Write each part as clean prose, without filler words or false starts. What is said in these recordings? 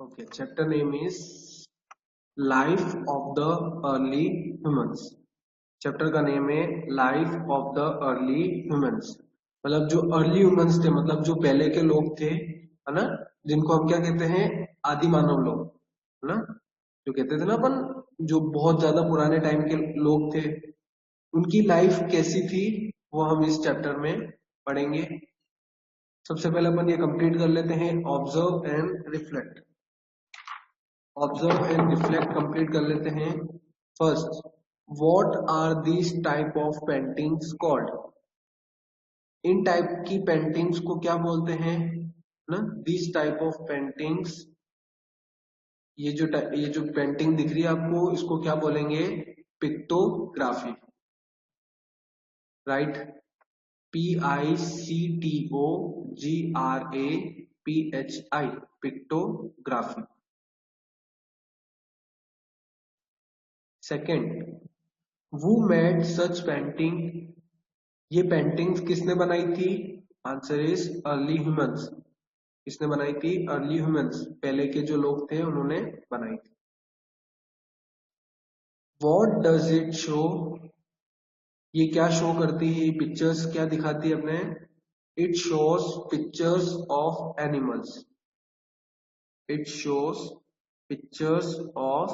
Okay, chapter name is Life of the Early Humans. Chapter का name है life of the early humans. मतलब जो early humans थे, मतलब जो पहले के लोग थे, है ना, जिनको हम क्या कहते हैं, आदि मानव लोग, है ना, जो कहते थे ना अपन, जो बहुत ज्यादा पुराने टाइम के लोग थे, उनकी लाइफ कैसी थी वो हम इस चैप्टर में पढ़ेंगे। सबसे पहले अपन ये कंप्लीट कर लेते हैं, observe and reflect. Observe and reflect complete कर लेते हैं। First, what are these type of paintings called? इन टाइप की पेंटिंग्स को क्या बोलते हैं ना? दीज टाइप ऑफ पेंटिंग्स, ये जो पेंटिंग दिख रही है आपको, इसको क्या बोलेंगे? Pictography, right? PICTOGRAPHI, pictography. Second, who made such painting? ये पेंटिंग्स किसने बनाई थी? Answer is early humans. किसने बनाई थी? अर्ली ह्यूमंस, पहले के जो लोग थे उन्होंने बनाई थी। What does it show? ये क्या शो करती है? पिक्चर्स क्या दिखाती है अपने? It shows pictures of animals. It shows pictures of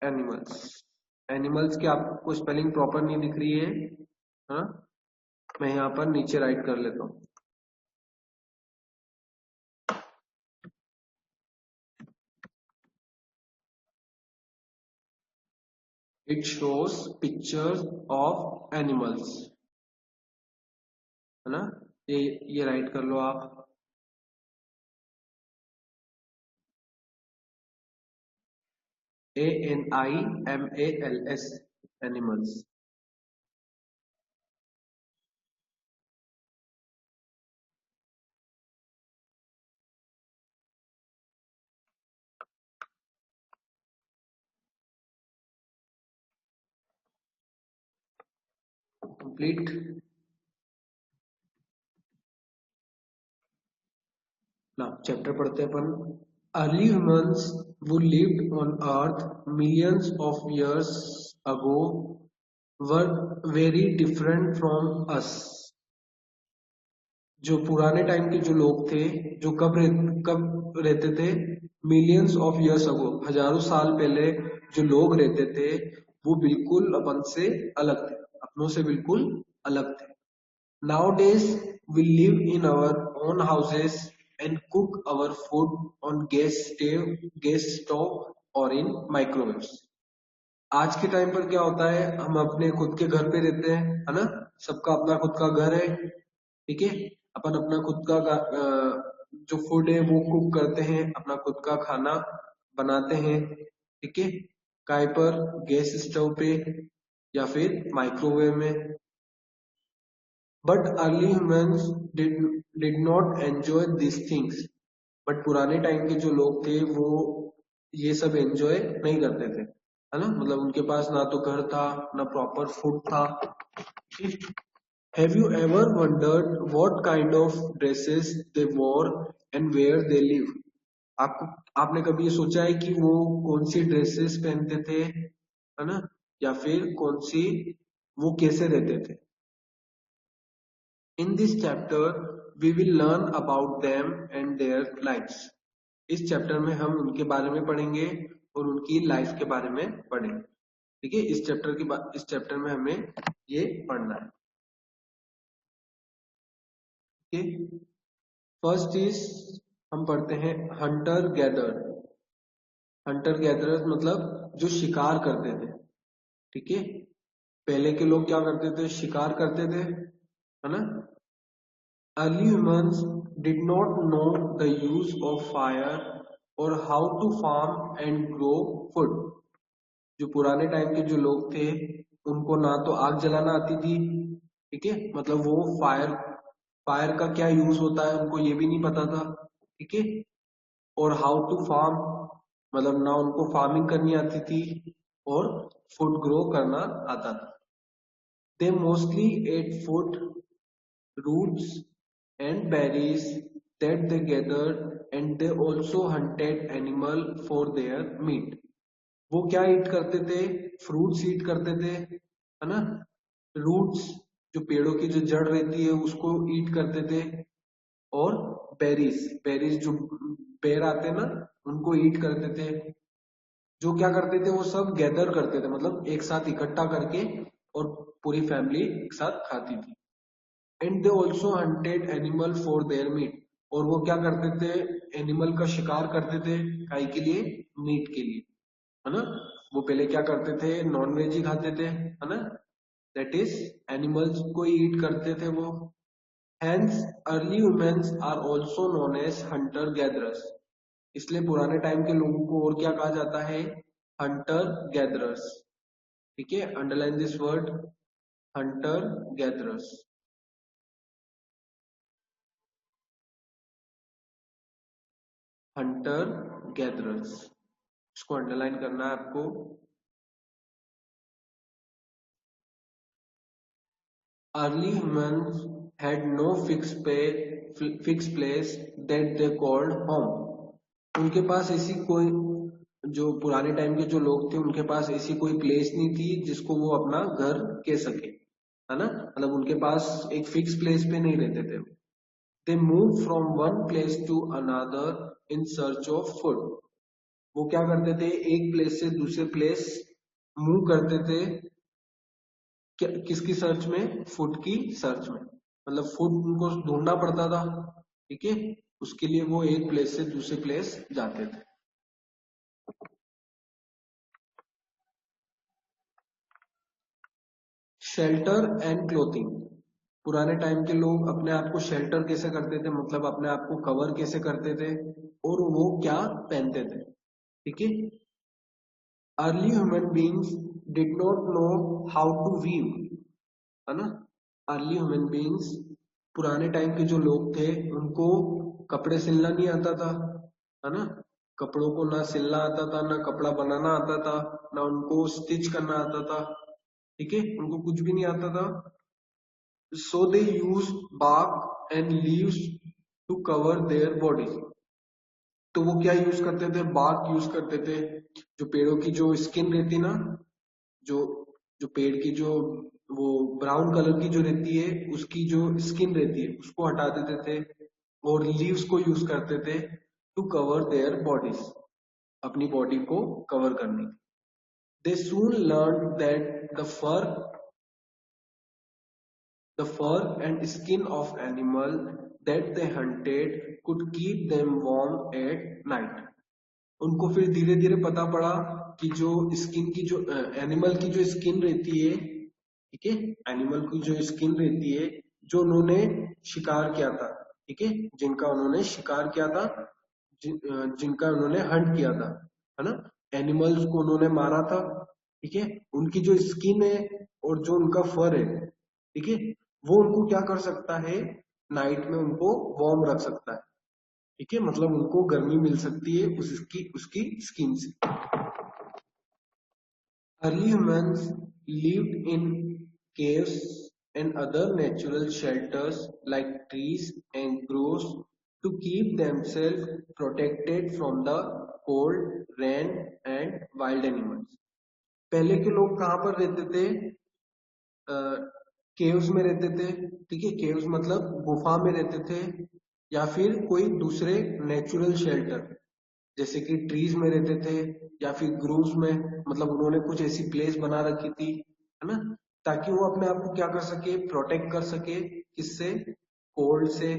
animals. Animals की आपको स्पेलिंग प्रॉपर नहीं दिख रही है, हाँ? मैं यहां पर नीचे राइट कर लेता हूं। It shows pictures of animals, है ना? ये राइट कर लो आप। ANIMALS, animals. कंप्लीट। ना चैप्टर पढ़ते हैं अपन। Early humans who lived on earth millions of years ago were very different from us। जो पुराने टाइम के जो लोग थे, जो कब रहते थे? मिलियंस ऑफ इयर्स अगो, हजारों साल पहले जो लोग रहते थे वो बिल्कुल अपन से अलग थे, अपनों से बिल्कुल अलग थे। Nowadays we live in our own houses and cook our food on gas stove or in microwaves। आज के टाइम पर क्या होता है, हम अपने खुद के घर पे रहते हैं, है ना? सबका अपना खुद का घर है, ठीक है? अपन अपना खुद का जो फूड है वो कुक करते हैं, अपना खुद का खाना बनाते हैं, ठीक है? काय पर? गैस स्टोव पे या फिर माइक्रोवेव में। But early humans did not enjoy this things. But पुराने टाइम के जो लोग थे वो ये सब एंजॉय नहीं करते थे, है ना? मतलब उनके पास ना तो घर था, ना प्रॉपर फूड था। Have you ever wondered what kind of dresses they wore and where they live? आपने कभी ये सोचा है कि वो कौन सी ड्रेसेस पहनते थे, है ना, या फिर कौन सी, वो कैसे रहते थे? In this chapter we will learn about them and their lives। इस चैप्टर में हम उनके बारे में पढ़ेंगे और उनकी लाइफ के बारे में पढ़ेंगे, ठीक है? इस चैप्टर में हमें ये पढ़ना है, ठीक है? फर्स्ट इज, हम पढ़ते हैं हंटर गैदर। हंटर गैदर मतलब जो शिकार करते थे, ठीक है? पहले के लोग क्या करते थे? शिकार करते थे, है ना? Early humans did not know the use of fire or how to farm and grow food। जो पुराने टाइम के जो लोग थे उनको ना तो आग जलाना आती थी, ठीक है? मतलब वो फायर का क्या यूज होता है उनको ये भी नहीं पता था, ठीक है? और हाउ टू फार्म, मतलब ना उनको फार्मिंग करनी आती थी और फूड ग्रो करना आता था। They mostly ate food, roots and berries that they gathered and they also hunted animal for their meat. वो क्या ईट करते थे? फ्रूट्स ईट करते थे, है ना। रूट्स, जो पेड़ों की जो जड़ रहती है उसको ईट करते थे। और बेरीज, बेरीज जो पेड़ आते हैं ना, उनको ईट करते थे। जो क्या करते थे, वो सब गैदर करते थे, मतलब एक साथ इकट्ठा करके, और पूरी फैमिली एक साथ खाती थी। And they also hunted animal for their meat. और वो क्या करते थे? एनिमल का शिकार करते थे, काय के लिए? मीट के लिए, है ना। वो पहले क्या करते थे? नॉन वेज ही खाते थे, है ना। दैट इज, एनिमल्स को ईट करते थे वो। Hence, early humans are also known as hunter gatherers। इसलिए पुराने टाइम के लोगों को और क्या कहा जाता है? Hunter gatherers. ठीक है, underline this word, Hunter gatherers. Hunter gatherers, इसको अंडरलाइन करना है आपको। Early humans had no fixed place that they called home। उनके पास ऐसी कोई, जो पुराने टाइम के जो लोग थे उनके पास ऐसी कोई प्लेस नहीं थी जिसको वो अपना घर कह सके, है ना। मतलब उनके पास एक फिक्स प्लेस पे नहीं रहते थे। They move from one place to another in search of food. वो क्या करते थे? एक प्लेस से दूसरे प्लेस मूव करते थे। किसकी सर्च में? फूड की सर्च में। मतलब फूड उनको ढूंढना पड़ता था, ठीक है। उसके लिए वो एक प्लेस से दूसरे प्लेस जाते थे। Shelter and clothing. पुराने टाइम के लोग अपने आप को शेल्टर कैसे करते थे, मतलब अपने आप को कवर कैसे करते थे, और वो क्या पहनते थे, ठीक है। Early human beings did not know how to weave, है ना। अर्ली ह्यूमन बींग्स, पुराने टाइम के जो लोग थे उनको कपड़े सिलना नहीं आता था, है ना। कपड़ों को ना सिलना आता था, ना कपड़ा बनाना आता था, ना उनको स्टिच करना आता था, ठीक है। उनको कुछ भी नहीं आता था। So they use bark and leaves to cover their bodies. तो वो क्या यूज करते थे? bark यूज करते थे। जो पेड़ों की जो स्किन रहती ना, जो जो पेड़ की जो वो ब्राउन कलर की जो रहती है, उसकी जो स्किन रहती है उसको हटा देते थे। और लीव्स को यूज करते थे टू कवर देयर बॉडीज, अपनी बॉडी को कवर करने। They soon learn that the fur and skin of animal that they hunted could keep them warm at night। उनको फिर धीरे धीरे पता पड़ा कि जो स्किन की जो एनिमल की जो स्किन रहती है, ठीक है, एनिमल की जो स्किन रहती है, जो उन्होंने शिकार किया था, ठीक है, जिनका उन्होंने शिकार किया था, जिनका उन्होंने हंट किया था, है ना। एनिमल्स को उन्होंने मारा था, ठीक है। उनकी जो स्किन है और जो उनका फर है, ठीक है, वो उनको क्या कर सकता है? नाइट में उनको वार्म रख सकता है, ठीक है। मतलब उनको गर्मी मिल सकती है उसकी उसकी स्किन से। Early humans lived in caves and other natural shelters like trees and groves to keep themselves protected from the cold, rain and wild animals। पहले के लोग कहाँ पर रहते थे? केव्स में रहते थे, ठीक है। केव्स मतलब गुफा में रहते थे, या फिर कोई दूसरे नेचुरल शेल्टर, जैसे कि ट्रीज में रहते थे, या फिर ग्रूव्स में। मतलब उन्होंने कुछ ऐसी प्लेस बना रखी थी, है ना, ताकि वो अपने आप को क्या कर सके? प्रोटेक्ट कर सके। किससे? कोल्ड से,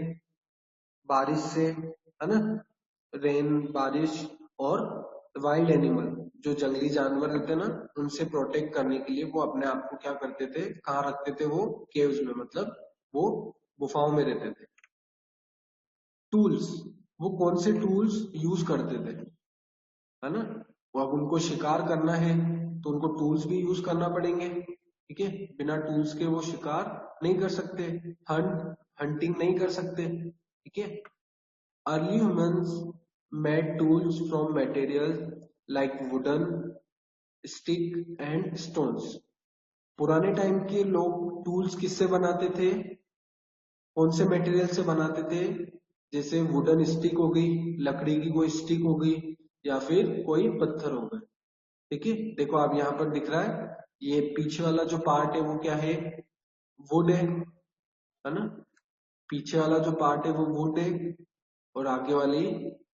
बारिश से, है ना, रेन, बारिश, और वाइल्ड एनिमल, जो जंगली जानवर रहते हैं ना, उनसे प्रोटेक्ट करने के लिए वो अपने आप को क्या करते थे? कहाँ रखते थे? वो केव्स में, मतलब वो गुफाओं में रहते थे। टूल्स, वो कौन से टूल्स यूज करते थे, है ना। वो अब उनको शिकार करना है तो उनको टूल्स भी यूज करना पड़ेंगे, ठीक है। बिना टूल्स के वो शिकार नहीं कर सकते, हंटिंग नहीं कर सकते, ठीक है। Early humans made tools from material like wooden, stick and stones. पुराने टाइम के लोग टूल्स किससे बनाते थे? कौन से मटेरियल से बनाते थे? जैसे वुडन स्टिक हो गई, लकड़ी की कोई स्टिक हो गई, या फिर कोई पत्थर हो गए। ठीक है, देखो आप यहाँ पर दिख रहा है, ये पीछे वाला जो पार्ट है वो क्या है, वुड है ना। पीछे वाला जो पार्ट है वो वुड है, और आगे वाली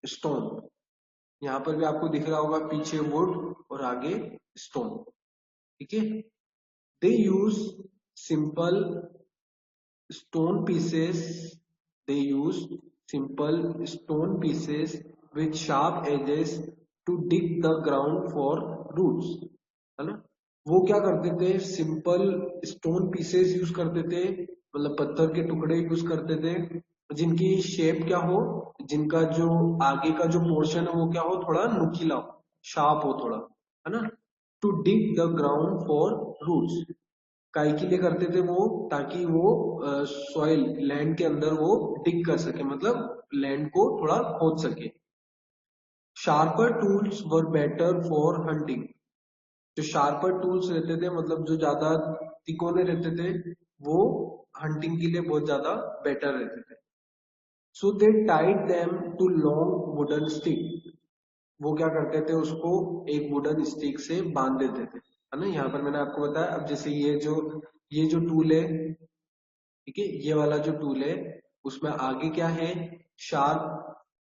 स्टोन। यहाँ पर भी आपको दिख रहा होगा, पीछे वुड और आगे स्टोन। ठीक है, they use simple stone pieces they use simple stone pieces with sharp edges to dig the ground for roots, है ना। वो क्या करते थे, सिंपल स्टोन पीसेस यूज करते थे, मतलब पत्थर के टुकड़े यूज करते थे, जिनकी शेप क्या हो, जिनका जो आगे का जो पोर्शन है वो क्या हो, थोड़ा नुकीला हो, शार्प हो थोड़ा, है ना। To dig the ground for roots, काय के लिए करते थे वो, ताकि वो सॉइल लैंड के अंदर वो डिग कर सके, मतलब लैंड को थोड़ा खोद सके। Sharper tools were better for hunting, जो शार्पर टूल्स रहते थे, मतलब जो ज्यादा तिकोने रहते थे, वो हंटिंग के लिए बहुत ज्यादा बेटर रहते थे। So they tied them to long wooden stick, वो क्या करते थे, उसको एक वुडन स्टिक से बांध देते थे, है ना। यहाँ पर मैंने आपको बताया, अब जैसे ये जो टूल है, ठीक है, ये वाला जो टूल है, उसमें आगे क्या है, शार्प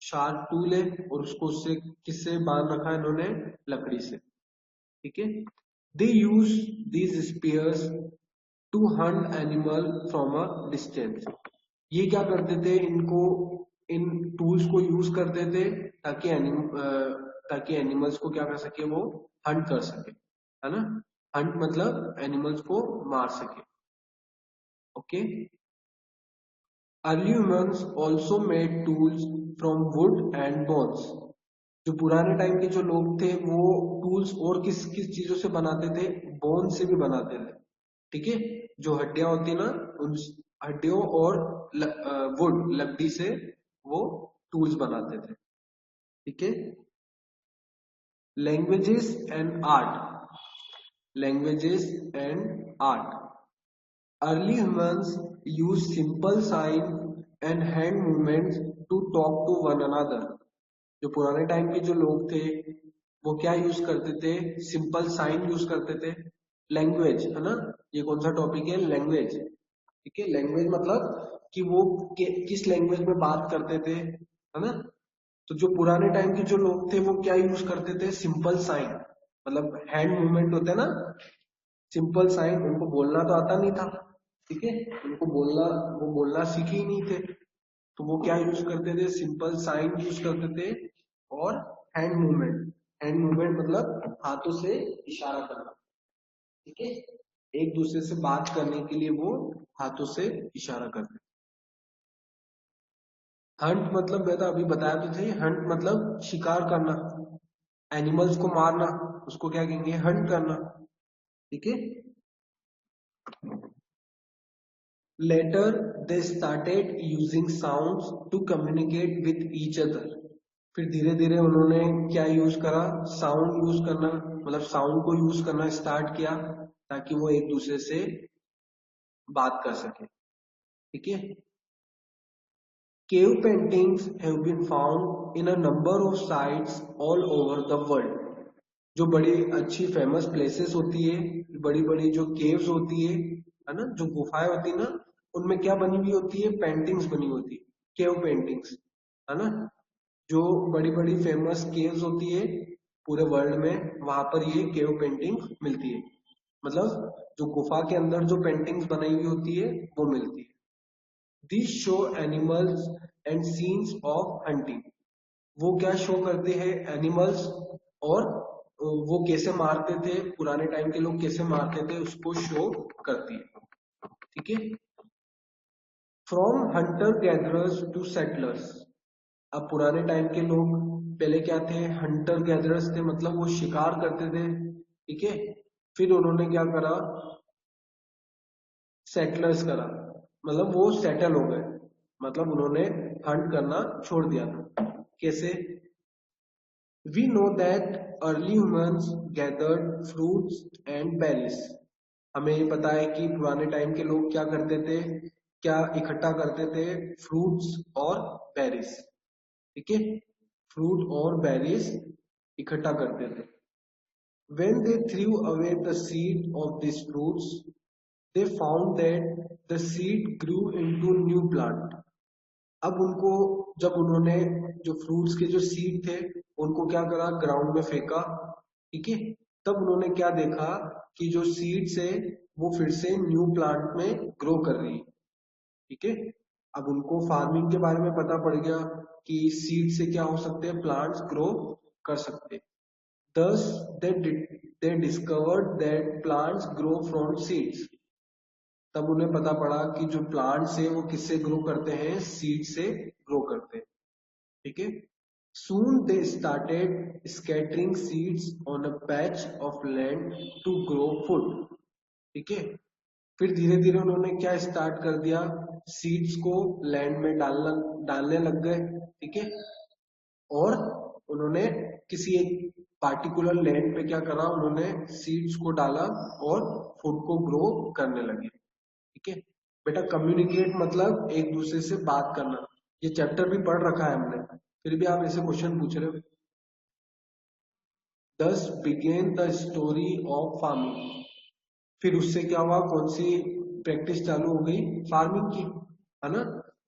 शार्प टूल है, और उसको उससे किससे बांध रखा है इन्होंने, लकड़ी से। ठीक है, they use these spears to hunt animal from a distance, ये क्या करते थे, इनको इन टूल्स को यूज करते थे, ताकि एनिमल्स को क्या कर सके, वो हंट कर सके, है ना। हंट मतलब एनिमल्स को मार सके। Okay, early humans also made tools from would and bones, जो पुराने टाइम के जो लोग थे वो टूल्स और किस किस चीजों से बनाते थे, बोन से भी बनाते थे। ठीक है, जो हड्डियां होती ना, उन हड्डियों और वुड लकड़ी से वो टूल्स बनाते थे। ठीक है, languages and art, languages and art, early humans use simple sign and hand movements to talk to one another, जो पुराने टाइम के जो लोग थे वो क्या यूज करते थे, सिंपल साइन यूज करते थे। लैंग्वेज, है ना, ये कौन सा टॉपिक है, लैंग्वेज। ठीक है, लैंग्वेज मतलब कि वो किस लैंग्वेज में बात करते थे, है ना। तो जो पुराने टाइम के जो लोग थे वो क्या यूज करते थे, सिंपल साइन, मतलब हैंड मूवमेंट होते हैं ना, सिंपल साइन, उनको बोलना तो आता नहीं था। ठीक है, उनको बोलना, वो बोलना सीखे ही नहीं थे, तो वो क्या यूज करते थे, सिंपल साइन यूज करते थे, और हैंड मूवमेंट, हैंड मूवमेंट मतलब हाथों से इशारा करना। ठीक है, एक दूसरे से बात करने के लिए वो हाथों से इशारा करते। हंट मतलब मैं तो अभी बताया तो थे, हंट मतलब शिकार करना, एनिमल्स को मारना, उसको क्या कहेंगे, हंट करना। ठीक है, later they started using sounds to communicate with each other, फिर धीरे धीरे उन्होंने क्या यूज करा, साउंड यूज करना, मतलब साउंड को यूज करना स्टार्ट किया, ताकि वो एक दूसरे से बात कर सके। ठीक है, cave paintings have been found in a number of sites all over the world, जो बड़ी अच्छी फेमस प्लेसेस होती है, बड़ी बड़ी जो केव्स होती है ना, जो गुफाएं होती है ना, उनमें क्या बनी हुई होती है, पेंटिंग्स बनी होती है, केव पेंटिंग्स, है ना। जो बड़ी बड़ी फेमस केव्स होती है पूरे वर्ल्ड में, वहां पर ये केव पेंटिंग मिलती है, मतलब जो गुफा के अंदर जो पेंटिंग्स बनाई हुई होती है वो मिलती है। This show animals and scenes of hunting, वो क्या शो करते हैं, एनिमल्स, और वो कैसे मारते थे, पुराने टाइम के लोग कैसे मारते थे उसको शो करती है। ठीक है, from hunter gatherers to settlers, अब पुराने टाइम के लोग पहले क्या थे, हंटर गैदरर्स थे, मतलब वो शिकार करते थे। ठीक है, फिर उन्होंने क्या करा, सेटलर्स करा, मतलब वो सेटल हो गए, मतलब उन्होंने हंट करना छोड़ दिया था। कैसे, we know that early humans gathered fruits and berries, हमें ये पता है कि पुराने टाइम के लोग क्या करते थे, क्या इकट्ठा करते थे? फ्रूट्स और बेरीज। ठीक है, फ्रूट और बेरीज इकट्ठा करते थे। When they threw away the seed of these fruits, they found that the seed grew into new plant. अब उनको, जब उन्होंने जो फ्रूट्स के जो सीड थे उनको क्या करा, ग्राउंड में फेंका, ठीक है, तब उन्होंने क्या देखा कि जो सीड्स है वो फिर से न्यू प्लांट में ग्रो कर रही है। ठीक है, अब उनको फार्मिंग के बारे में पता पड़ गया कि सीड से क्या हो सकते हैं, प्लांट्स ग्रो कर सकते हैं। Thus, they discovered that plants grow from seeds. तब उन्हें पता पड़ा कि जो प्लांट्स है वो किससे ग्रो करते हैं, सीड से ग्रो करते हैं। ठीक है, soon they started scattering seeds on a patch of land to grow food. ठीक है, फिर धीरे धीरे उन्होंने क्या स्टार्ट कर दिया, सीड्स को लैंड में डालने लग गए। ठीक है, और उन्होंने किसी एक पार्टिकुलर लैंड पे क्या करा, उन्होंने सीड्स को डाला और फूड को ग्रो करने लगे। ठीक है बेटा, कम्युनिकेट मतलब एक दूसरे से बात करना। ये चैप्टर भी पढ़ रखा है हमने, फिर भी आप ऐसे क्वेश्चन पूछ रहे हो। Thus began the story of farming. फिर उससे क्या हुआ, कौन सी प्रैक्टिस चालू हो गई, फार्मिंग की, है ना।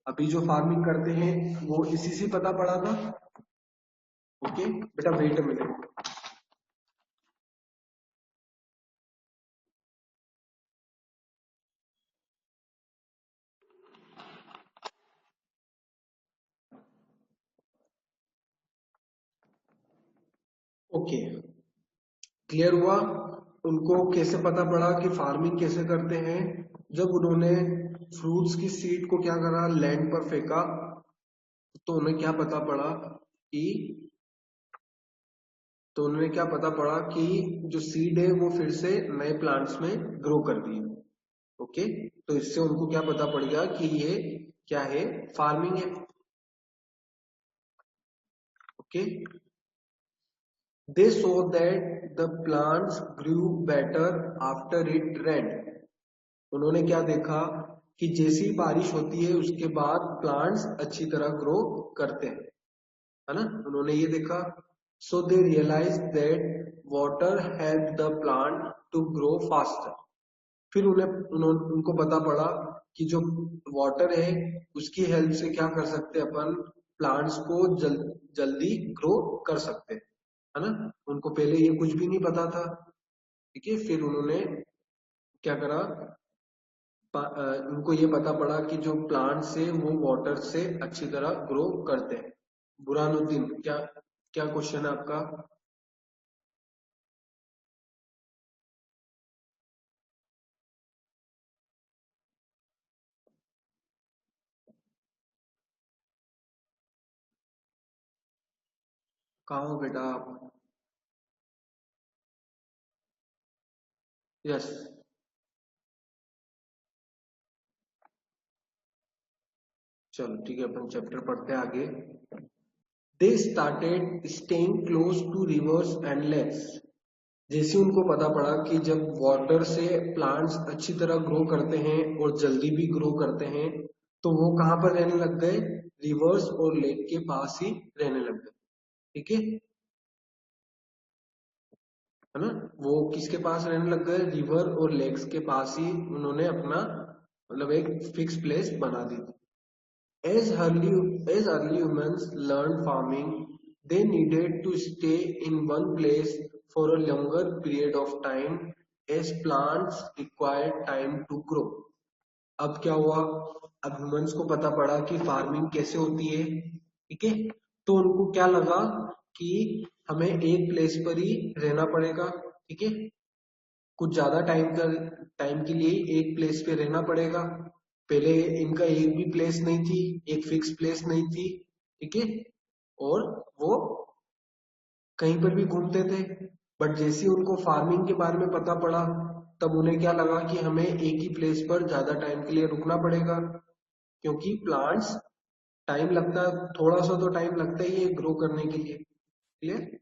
अभी जो फार्मिंग करते हैं वो इसी से पता पड़ा था। ओके बेटा, wait a minute. Okay, clear हुआ। उनको कैसे पता पड़ा कि फार्मिंग कैसे करते हैं, जब उन्होंने फ्रूट्स की सीड को क्या करा, लैंड पर फेंका, तो उन्हें क्या पता पड़ा कि तो उन्हें क्या पता पड़ा कि जो सीड है वो फिर से नए प्लांट्स में ग्रो कर दिए। ओके, तो इससे उनको क्या पता पड़ गया कि ये क्या है, फार्मिंग है। Okay, they saw that the plants grew better after it rained. उन्होंने क्या देखा कि जैसी बारिश होती है उसके बाद प्लांट्स अच्छी तरह ग्रो करते हैं, है ना। उन्होंने ये देखा, so they realise that water help the plant to grow faster. फिर उनको पता पड़ा कि जो वाटर है उसकी हेल्प से क्या कर सकते हैं, अपन प्लांट्स को जल्दी ग्रो कर सकते हैं, है ना। उनको पहले ये कुछ भी नहीं पता था। ठीक है, फिर उन्होंने क्या करा, उनको ये पता पड़ा कि जो प्लांट्स है वो वाटर से अच्छी तरह ग्रो करते हैं। बुरहानुद्दीन, क्या क्या क्वेश्चन है आपका? कहाँ हो बेटा आप? यस, चलो ठीक है, अपन चैप्टर पढ़ते हैं आगे। They started staying close to rivers and lakes. जैसे उनको पता पड़ा कि जब वाटर से प्लांट्स अच्छी तरह ग्रो करते हैं और जल्दी भी ग्रो करते हैं, तो वो कहाँ पर रहने लग गए, रिवर्स और लेक के पास ही रहने लग गए। ठीक है ना, वो किसके पास रहने लग गए, रिवर और लेक्स के पास ही उन्होंने अपना मतलब एक फिक्स प्लेस बना दी थी। As early humans learned farming, they needed to stay in one place for a longer period of time as plants required time to grow. अब क्या हुआ, अब ह्यूमंस को पता पड़ा कि फार्मिंग कैसे होती है। ठीक है, तो उनको क्या लगा कि हमें एक प्लेस पर ही रहना पड़ेगा। ठीक है, कुछ ज्यादा टाइम के लिए एक प्लेस पे रहना पड़ेगा। पहले इनका एक भी प्लेस नहीं थी, एक फिक्स प्लेस नहीं थी। ठीक है, और वो कहीं पर भी घूमते थे। बट जैसे ही उनको फार्मिंग के बारे में पता पड़ा, तब उन्हें क्या लगा कि हमें एक ही प्लेस पर ज्यादा टाइम के लिए रुकना पड़ेगा, क्योंकि प्लांट्स टाइम लगता है, थोड़ा सा तो टाइम लगता ही है ग्रो करने के लिए। Clear?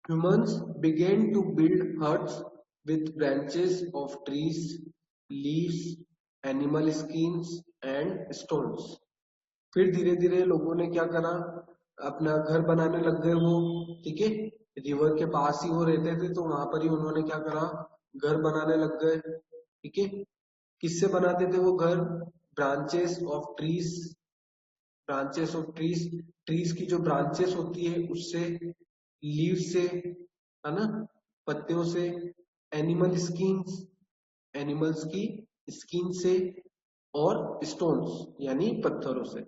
Humans began to build huts with branches of trees, leaves animal skins and stones. फिर धीरे धीरे लोगों ने क्या करा, अपना घर बनाने लग गए वो, ठीक है। रिवर के पास ही वो रहते थे तो वहां पर ही उन्होंने क्या करा, घर बनाने लग गए, ठीक है। किससे बनाते थे वो घर? Branches of trees, branches of trees, trees की जो ब्रांचेस होती है उससे, लीव से, है ना, पत्तियों से, एनिमल स्किन्स, एनिमल्स की स्किन से, और स्टोन्स यानी पत्थरों से।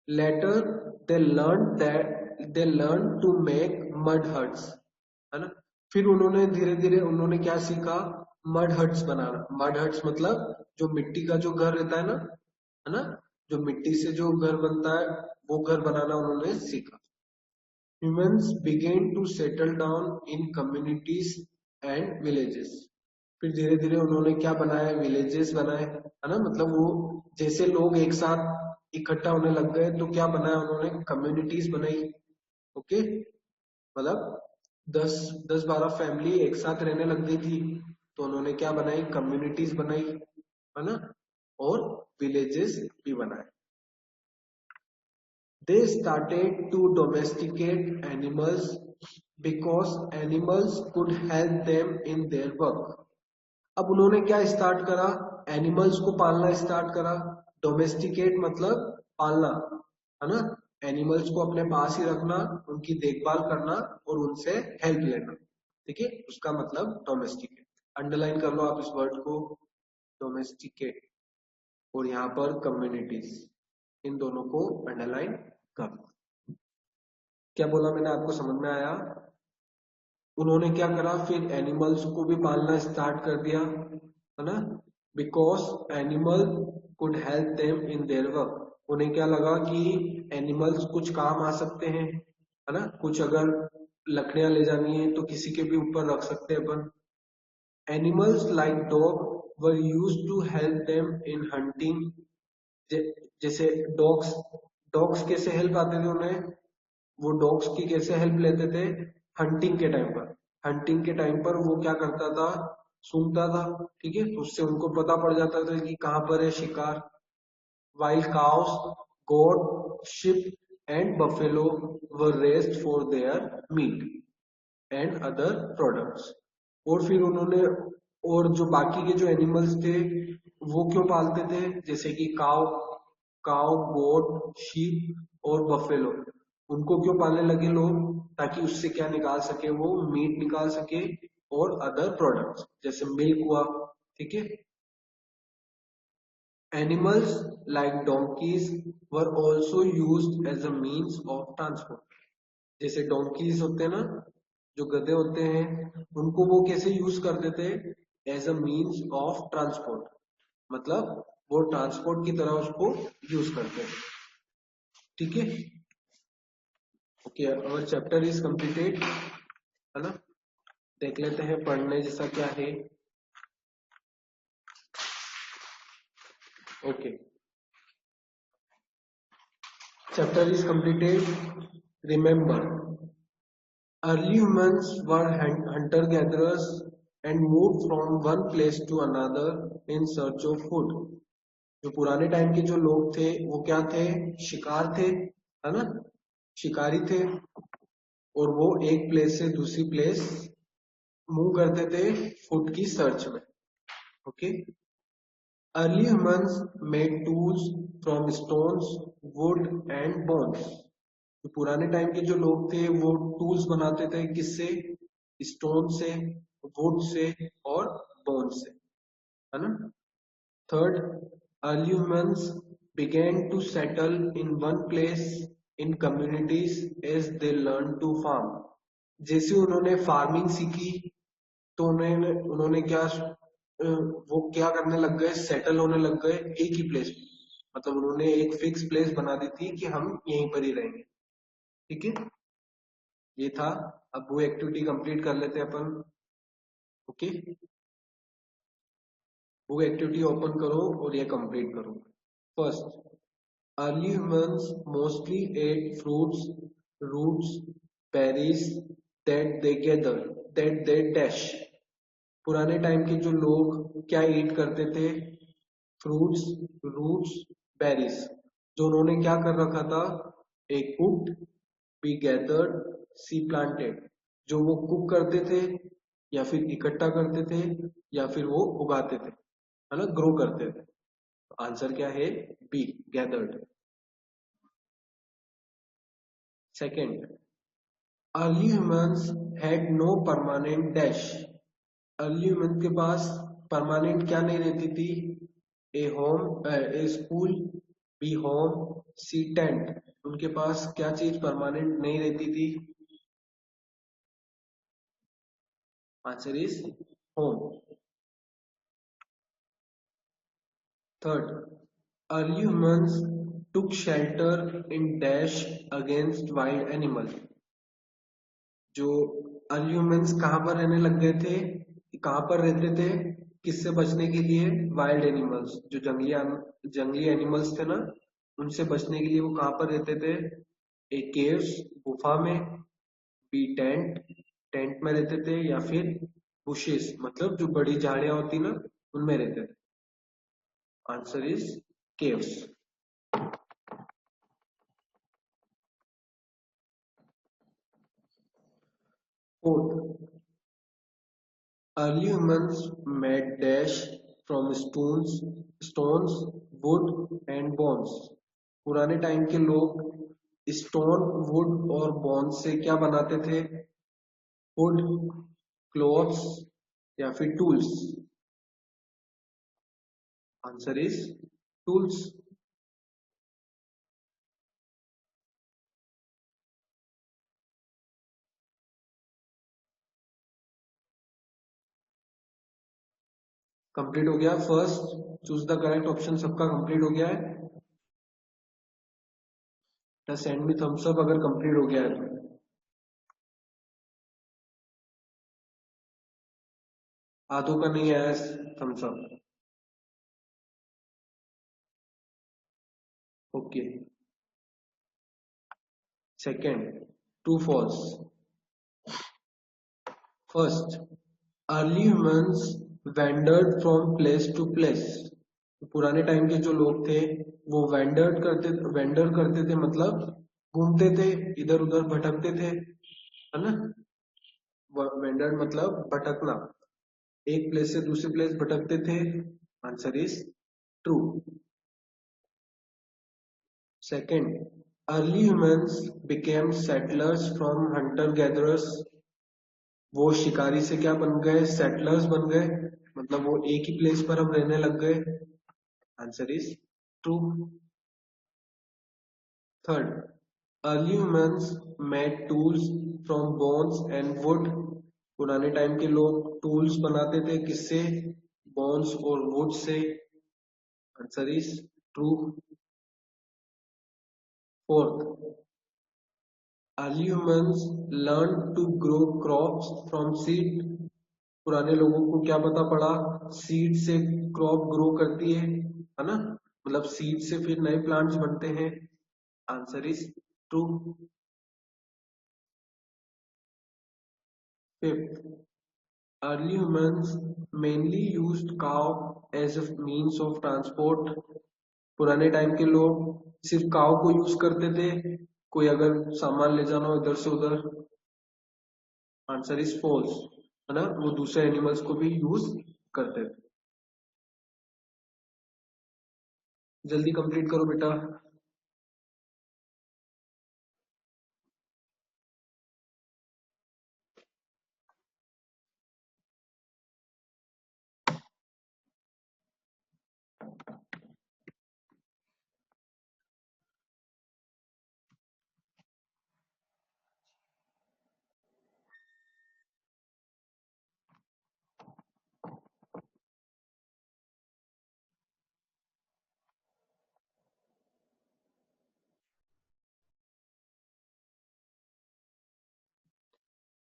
Later they learn to make mud huts, है ना। फिर उन्होंने धीरे धीरे उन्होंने क्या सीखा, मड हट्स बनाना। मड हट्स मतलब जो मिट्टी का जो घर रहता है ना, जो मिट्टी से जो घर बनता है वो घर बनाना उन्होंने सीखा। Humans began to settle down in communities and villages. फिर धीरे धीरे उन्होंने क्या बनाया, विलेजेस बनाए, है ना। मतलब वो जैसे लोग एक साथ इकट्ठा होने लग गए तो क्या बनाया उन्होंने, कम्युनिटीज बनाई। ओके, मतलब 10-12 फैमिली एक साथ रहने लग गई थी तो उन्होंने क्या बनाई, कम्युनिटीज बनाई, है ना, और विलेजेस भी बनाए। They started to domesticate animals because animals could help them in their work. अब उन्होंने क्या स्टार्ट करा, एनिमल्स को पालना स्टार्ट करा। डोमेस्टिकेट मतलब पालना, है ना, एनिमल्स को अपने पास ही रखना, उनकी देखभाल करना और उनसे हेल्प लेना, ठीक है, उसका मतलब डोमेस्टिकेट। अंडरलाइन कर लो आप इस वर्ड को, डोमेस्टिकेट, और यहाँ पर कम्युनिटीज, इन दोनों को अंडरलाइन कर लो। क्या बोला मैंने, आपको समझ में आया? उन्होंने क्या करा, फिर एनिमल्स को भी पालना स्टार्ट कर दिया, है ना, because animal could help them in their work. उन्हें क्या लगा कि एनिमल्स कुछ काम आ सकते हैं, है ना, कुछ अगर लकड़ियां ले जानी है तो किसी के भी ऊपर रख सकते हैं अपन। Animals like dog were use to help them in hunting. जैसे डॉग्स, डॉग्स कैसे हेल्प आते थे उन्हें, वो डॉग्स की कैसे हेल्प लेते थे, हंटिंग के टाइम पर। हंटिंग के टाइम पर वो क्या करता था, सूंघता था, ठीक है, तो उससे उनको पता पड़ जाता था कि कहाँ पर है शिकार। Wild cows, goat, sheep and buffalo were raised for their meat and other products. और फिर उन्होंने, और जो बाकी के जो एनिमल्स थे वो क्यों पालते थे, जैसे कि काव, काव, गोट, शीप और बफेलो, उनको क्यों पालने लगे लोग, ताकि उससे क्या निकाल सके, वो मीट निकाल सके और अदर प्रोडक्ट्स जैसे मिल्क हुआ, ठीक है। Animals like donkeys were also used as a means of transport. जैसे डोंकीज होते हैं ना, जो गधे होते हैं, उनको वो कैसे यूज करते थे, as a means of transport, मतलब वो ट्रांसपोर्ट की तरह उसको यूज करते हैं, ठीक है। Okay, our chapter is completed, है ना। देख लेते हैं पढ़ने जैसा क्या है। Okay, chapter is completed. Remember, early humans were hunter-gatherers and moved from one place to another in search of food. जो पुराने टाइम के जो लोग थे वो क्या थे, शिकार थे, है ना, शिकारी थे, और वो एक प्लेस से दूसरी प्लेस मूव करते थे फूड की सर्च में। Okay, early humans made tools from stones, would and bones. तो पुराने टाइम के जो लोग थे वो टूल्स बनाते थे किससे, स्टोन से, वुड से और बोन से, है ना। Third, early humans began to settle in one place in communities as they learned to farm। जैसे उन्होंने फार्मिंग सीखी तो उन्होंने उन्होंने क्या, वो क्या करने लग गए, सेटल होने लग गए एक ही प्लेस पे। मतलब उन्होंने एक फिक्स प्लेस बना दी थी कि हम यहीं पर ही रहेंगे, ठीक है। ये था। अब वो एक्टिविटी कंप्लीट कर लेते हैं अपन। ओके, वो एक्टिविटी ओपन करो और ये कंप्लीट करो। First, early humans mostly ate fruits, roots, berries that they gather, that they dash। पुराने टाइम के जो लोग क्या ईट करते थे, फ्रूट्स, रूट्स, बेरीज, जो उन्होंने क्या कर रखा था, ए कुक्ड, बी गैदर्ड, सी प्लांटेड, जो वो कुक करते थे या फिर इकट्ठा करते थे या फिर वो उगाते थे, है ना, ग्रो करते थे। आंसर क्या है, B gathered. Second, early humans had no permanent dash. Early human के पास परमानेंट क्या नहीं रहती थी, A home, A school, B home, C tent, उनके पास क्या चीज परमानेंट नहीं रहती थी, answer is home. Third, early humans took shelter in dash against wild animal। जो अर्ली ह्यूमंस कहाँ पर रहने लग गए थे, कहाँ पर रहते थे, किससे बचने के लिए, वाइल्ड एनिमल्स, जो जंगली एनिमल्स थे ना, उनसे बचने के लिए वो कहाँ पर रहते थे, ए केव्स, गुफा में, बी टेंट, टेंट में रहते थे, या फिर बुशेस, मतलब जो बड़ी झाड़ियां होती ना, उनमें रहते थे। Answer is caves. Fourth, early humans made dash from stones, wood and bones। पुराने टाइम के लोग स्टोन, वुड और बोन्स से क्या बनाते थे, वुड, क्लॉथ्स या फिर tools. Answer is tools. Complete हो गया first, choose the correct option, सबका कंप्लीट हो गया है। सेंड मी थम्स अप अगर कंप्लीट हो गया है तो। आधों का नहीं आया thumbs up. Okay. Second, two false. First, early humans wandered from place to place. पुराने टाइम के जो लोग थे वो वेंडर करते थे, मतलब घूमते थे, इधर उधर भटकते थे, है ना। वेंडर मतलब भटकना, एक प्लेस से दूसरी प्लेस भटकते थे। Answer is true. Second, early humans became settlers from hunter gatherers. वो शिकारी से क्या बन गए, सेटलर्स बन गए, मतलब वो एक ही प्लेस पर हम रहने लग गए। Answer is true. Third, early humans made tools from bones and would. पुराने टाइम के लोग टूल्स बनाते थे किससे, बोन्स और वुड से। Answer is true. Fourth, early humans learn to grow crops from seed. पुराने लोगों को क्या पता पड़ा, सीड से क्रॉप ग्रो करती है ना, मतलब सीड से फिर नए प्लांट्स बनते हैं। Answer is true. Fifth, early humans mainly used cow as a means of transport. पुराने टाइम के लोग सिर्फ काव को यूज करते थे, कोई अगर सामान ले जाना हो इधर से उधर। आंसर इज फॉल्स, है ना, वो दूसरे एनिमल्स को भी यूज करते थे। जल्दी कंप्लीट करो बेटा।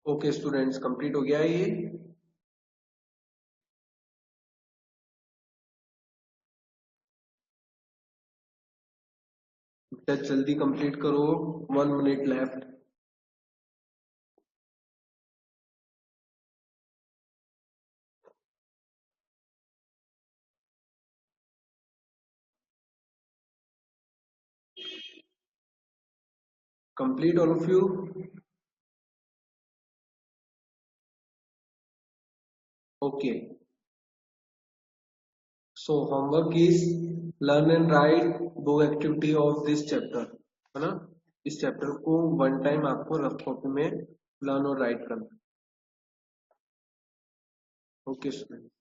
ओके स्टूडेंट्स, कंप्लीट हो गया है ये। बेटा जल्दी कंप्लीट करो, 1 minute left. Complete all of you. Okay. So homework is learn and write दो activity of this chapter, है ना? इस चैप्टर को वन टाइम आपको रफ कॉपी में लर्न और राइट करना. Okay student.